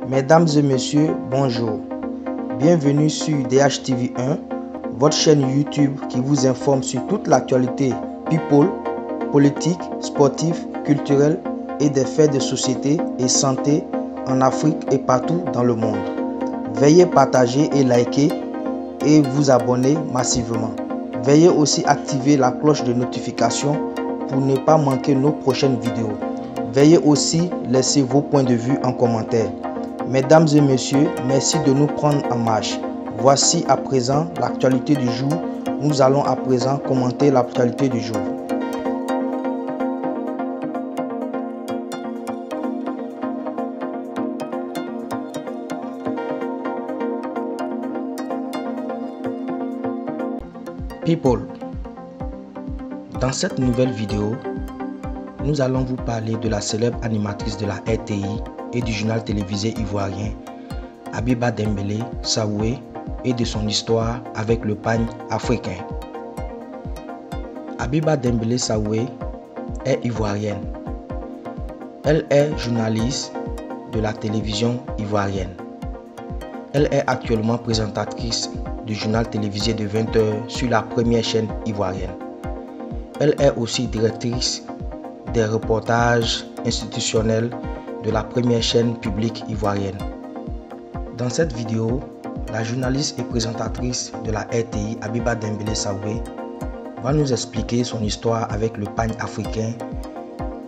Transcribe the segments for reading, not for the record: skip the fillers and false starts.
Mesdames et messieurs, bonjour. Bienvenue sur DHTV1, votre chaîne YouTube qui vous informe sur toute l'actualité people, politique, sportive, culturelle et des faits de société et santé en Afrique et partout dans le monde. Veuillez partager et liker et vous abonner massivement. Veuillez aussi activer la cloche de notification pour ne pas manquer nos prochaines vidéos. Veuillez aussi laisser vos points de vue en commentaire. Mesdames et messieurs, merci de nous prendre en marche. Voici à présent l'actualité du jour. Nous allons à présent commenter l'actualité du jour. People, dans cette nouvelle vidéo, nous allons vous parler de la célèbre animatrice de la RTI et du journal télévisé ivoirien Habiba Dembélé Sahoué et de son histoire avec le pagne africain. Habiba Dembélé Sahoué est ivoirienne. Elle est journaliste de la télévision ivoirienne. Elle est actuellement présentatrice du journal télévisé de 20h sur la première chaîne ivoirienne. Elle est aussi directrice des reportages institutionnels de la première chaîne publique ivoirienne. Dans cette vidéo, la journaliste et présentatrice de la RTI, Habiba Dembélé Sahoué, va nous expliquer son histoire avec le pagne africain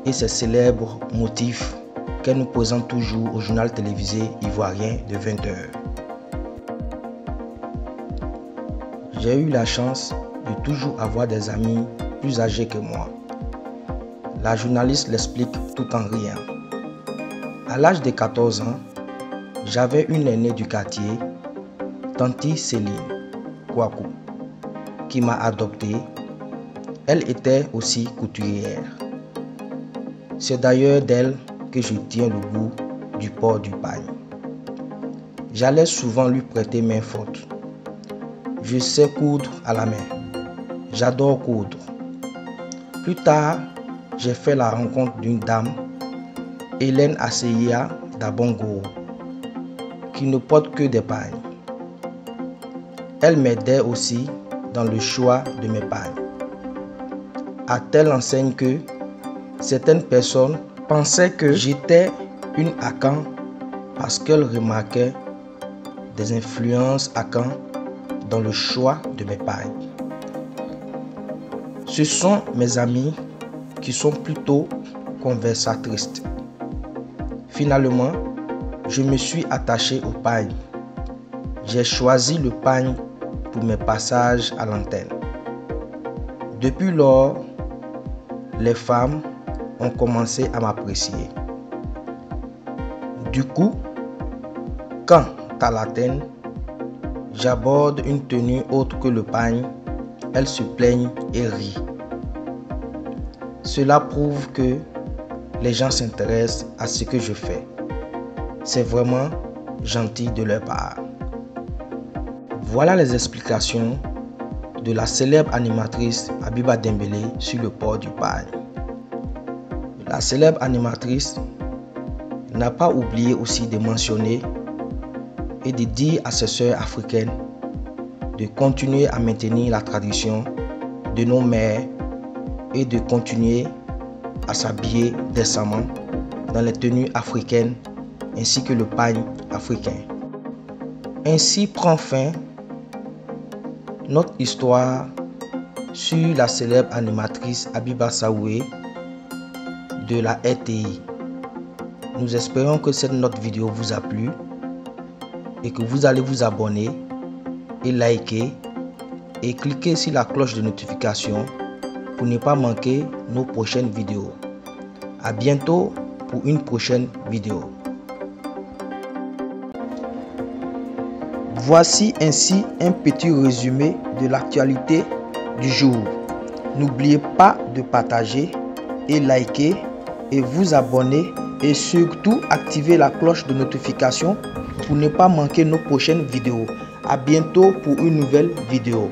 et ses célèbres motifs qu'elle nous présente toujours au journal télévisé ivoirien de 20h. J'ai eu la chance de toujours avoir des amis plus âgés que moi. La journaliste l'explique tout en riant. À l'âge de 14 ans, j'avais une aînée du quartier, Tanti Céline Kouakou, qui m'a adopté. Elle était aussi couturière. C'est d'ailleurs d'elle que je tiens le goût du port du pagne. J'allais souvent lui prêter main forte. Je sais coudre à la main. J'adore coudre. Plus tard, j'ai fait la rencontre d'une dame, Hélène Asseya d'Abongo, qui ne porte que des pagnes. Elle m'aidait aussi dans le choix de mes pagnes. À telle enseigne que certaines personnes pensaient que j'étais une Akan parce qu'elles remarquaient des influences Akan dans le choix de mes pagnes. Ce sont mes amis qui sont plutôt conversatrices. Finalement, je me suis attaché au pagne. J'ai choisi le pagne pour mes passages à l'antenne. Depuis lors, les femmes ont commencé à m'apprécier. Du coup, quand à l'antenne, j'aborde une tenue autre que le pagne, elles se plaignent et rient. Cela prouve que les gens s'intéressent à ce que je fais. C'est vraiment gentil de leur part. Voilà les explications de la célèbre animatrice Habiba Dembélé sur le port du pagne. La célèbre animatrice n'a pas oublié aussi de mentionner et de dire à ses sœurs africaines de continuer à maintenir la tradition de nos mères et de continuer à s'habiller décemment dans les tenues africaines ainsi que le pagne africain. Ainsi prend fin notre histoire sur la célèbre animatrice Habiba Sahoué de la RTI. Nous espérons que cette notre vidéo vous a plu et que vous allez vous abonner et liker et cliquer sur la cloche de notification pour ne pas manquer nos prochaines vidéos. À bientôt pour une prochaine vidéo. Voici ainsi un petit résumé de l'actualité du jour. N'oubliez pas de partager et liker et vous abonner et surtout activer la cloche de notification pour ne pas manquer nos prochaines vidéos. À bientôt pour une nouvelle vidéo.